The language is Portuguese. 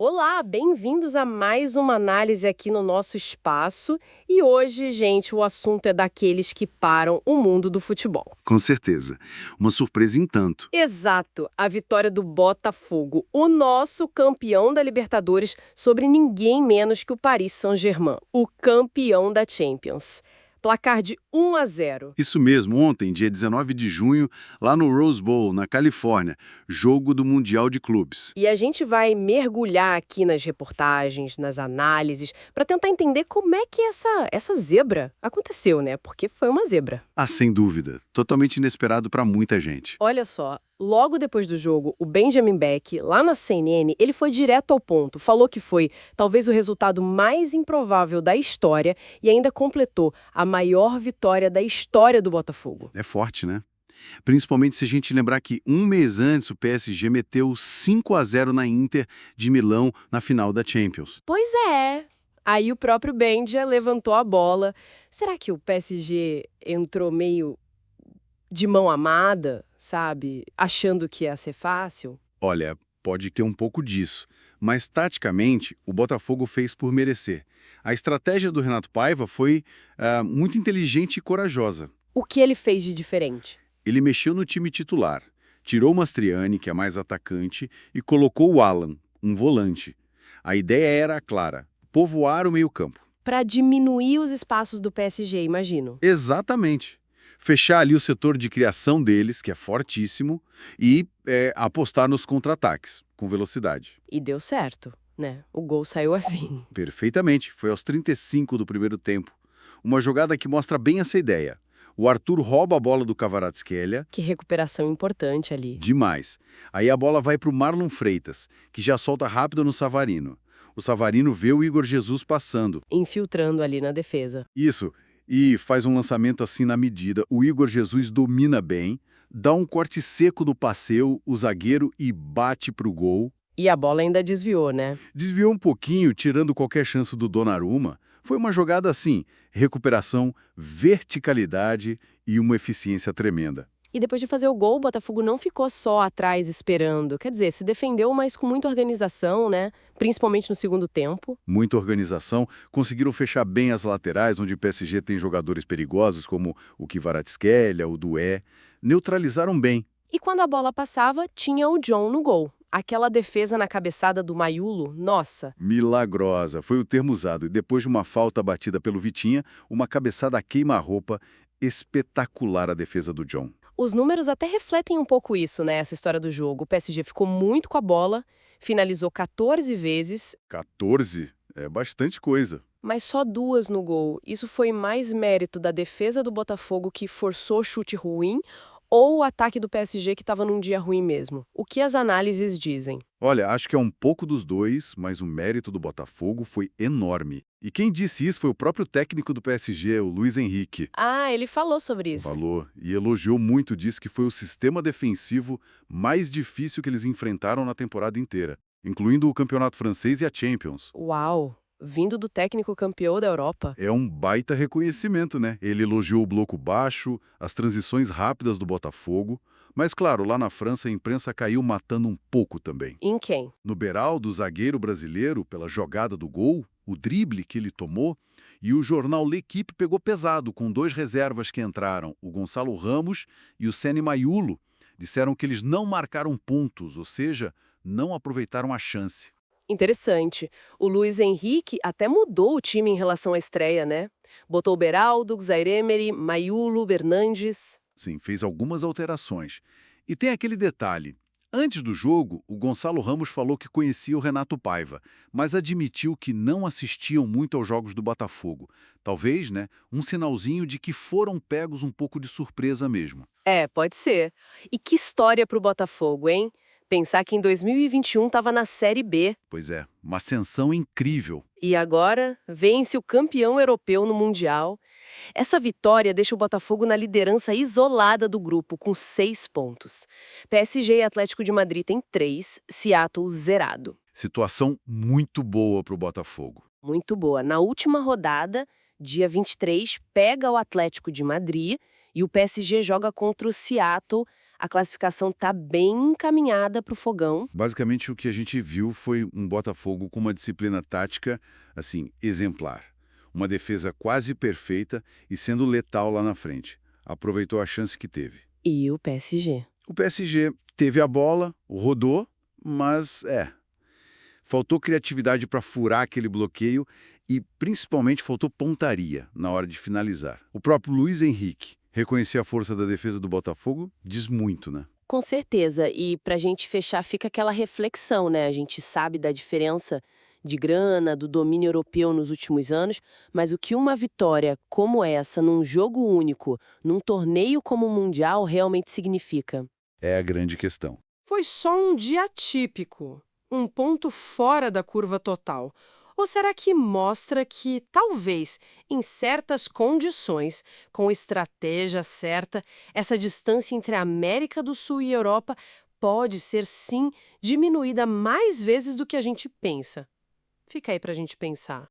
Olá, bem-vindos a mais uma análise aqui no nosso espaço. E hoje, gente, o assunto é daqueles que param o mundo do futebol. Com certeza. Uma surpresa em tanto. Exato, a vitória do Botafogo, o nosso campeão da Libertadores, sobre ninguém menos que o Paris Saint-Germain, o campeão da Champions. Placar de 1-0. Isso mesmo, ontem, dia 19 de junho, lá no Rose Bowl, na Califórnia, jogo do Mundial de Clubes. E a gente vai mergulhar aqui nas reportagens, nas análises, para tentar entender como é que essa zebra aconteceu, né? Porque foi uma zebra. Ah, sem dúvida. Totalmente inesperado para muita gente. Olha só, logo depois do jogo, o Benjamin Beck, lá na CNN, ele foi direto ao ponto, falou que foi talvez o resultado mais improvável da história e ainda completou a maior vitória da história do Botafogo. É forte, né? Principalmente se a gente lembrar que um mês antes o PSG meteu 5-0 na Inter de Milão na final da Champions. Pois é. Aí o próprio Benja levantou a bola. Será que o PSG entrou meio de mão amada, sabe? Achando que ia ser fácil? Olha, pode ter um pouco disso, mas taticamente o Botafogo fez por merecer. A estratégia do Renato Paiva foi muito inteligente e corajosa. O que ele fez de diferente? Ele mexeu no time titular, tirou o Mastriani, que é mais atacante, e colocou o Alan, um volante. A ideia era clara: povoar o meio-campo. Para diminuir os espaços do PSG, imagino. Exatamente. Fechar ali o setor de criação deles, que é fortíssimo, e apostar nos contra-ataques, com velocidade. E deu certo, né? O gol saiu assim. Perfeitamente, foi aos 35 do primeiro tempo. Uma jogada que mostra bem essa ideia. O Arthur rouba a bola do Kvaratskhelia. Que recuperação importante ali. Demais. Aí a bola vai para o Marlon Freitas, que já solta rápido no Savarino. O Savarino vê o Igor Jesus passando. Infiltrando ali na defesa. Isso. E faz um lançamento assim na medida. O Igor Jesus domina bem, dá um corte seco no passeio, o zagueiro e bate pro gol. E a bola ainda desviou, né? Desviou um pouquinho, tirando qualquer chance do Donnarumma. Foi uma jogada assim, recuperação, verticalidade e uma eficiência tremenda. E depois de fazer o gol, o Botafogo não ficou só atrás esperando. Quer dizer, se defendeu, mas com muita organização, né? Principalmente no segundo tempo. Muita organização, conseguiram fechar bem as laterais, onde o PSG tem jogadores perigosos como o Kvaratskhelia, o Doué. Neutralizaram bem. E quando a bola passava, tinha o John no gol. Aquela defesa na cabeçada do Maiulo, nossa. Milagrosa, foi o termo usado. E depois de uma falta batida pelo Vitinha, uma cabeçada a queima-roupa, espetacular a defesa do John. Os números até refletem um pouco isso, né? Essa história do jogo. O PSG ficou muito com a bola, finalizou 14 vezes, 14? É bastante coisa. mas só 2 no gol. Isso foi mais mérito da defesa do Botafogo, que forçou chute ruim, ou o ataque do PSG, que estava num dia ruim mesmo. O que as análises dizem? Olha, acho que é um pouco dos dois, mas o mérito do Botafogo foi enorme. E quem disse isso foi o próprio técnico do PSG, o Luiz Henrique. Ah, ele falou sobre isso. Falou e elogiou muito, disse que foi o sistema defensivo mais difícil que eles enfrentaram na temporada inteira, incluindo o campeonato francês e a Champions. Uau! Vindo do técnico campeão da Europa. É um baita reconhecimento, né? Ele elogiou o bloco baixo, as transições rápidas do Botafogo, mas claro, lá na França a imprensa caiu matando um pouco também. Em quem? No Beraldo, zagueiro brasileiro, pela jogada do gol, o drible que ele tomou, e o jornal L'Equipe pegou pesado com 2 reservas que entraram, o Gonçalo Ramos e o Seny Maiulo. Disseram que eles não marcaram pontos, ou seja, não aproveitaram a chance. Interessante. O Luiz Henrique até mudou o time em relação à estreia, né? Botou Beraldo, Zairemeri, Maiulo, Bernandes. Sim, fez algumas alterações. E tem aquele detalhe. Antes do jogo, o Gonçalo Ramos falou que conhecia o Renato Paiva, mas admitiu que não assistiam muito aos jogos do Botafogo. Talvez, né, um sinalzinho de que foram pegos um pouco de surpresa mesmo. É, pode ser. E que história pro Botafogo, hein? Pensar que em 2021 estava na Série B Pois é, uma ascensão incrível. e agora vence o campeão europeu no Mundial. Essa vitória deixa o Botafogo na liderança isolada do grupo, com 6 pontos. PSG e Atlético de Madrid têm 3, Seattle zerado. Situação muito boa para o Botafogo. Muito boa. Na última rodada, dia 23, pega o Atlético de Madrid e o PSG joga contra o Seattle A classificação tá bem encaminhada para o Fogão. Basicamente, o que a gente viu foi um Botafogo com uma disciplina tática, assim, exemplar. Uma defesa quase perfeita e sendo letal lá na frente. Aproveitou a chance que teve. E o PSG? O PSG teve a bola, rodou, mas faltou criatividade para furar aquele bloqueio e principalmente faltou pontaria na hora de finalizar. O próprio Luiz Henrique reconhecer a força da defesa do Botafogo diz muito, né? Com certeza. E pra gente fechar, fica aquela reflexão, né? A gente sabe da diferença de grana, do domínio europeu nos últimos anos, mas o que uma vitória como essa, num jogo único, num torneio como o Mundial, realmente significa? É a grande questão. Foi só um dia atípico, um ponto fora da curva total. Ou será que mostra que, talvez, em certas condições, com estratégia certa, essa distância entre a América do Sul e Europa pode ser, sim, diminuída mais vezes do que a gente pensa? Fica aí para a gente pensar.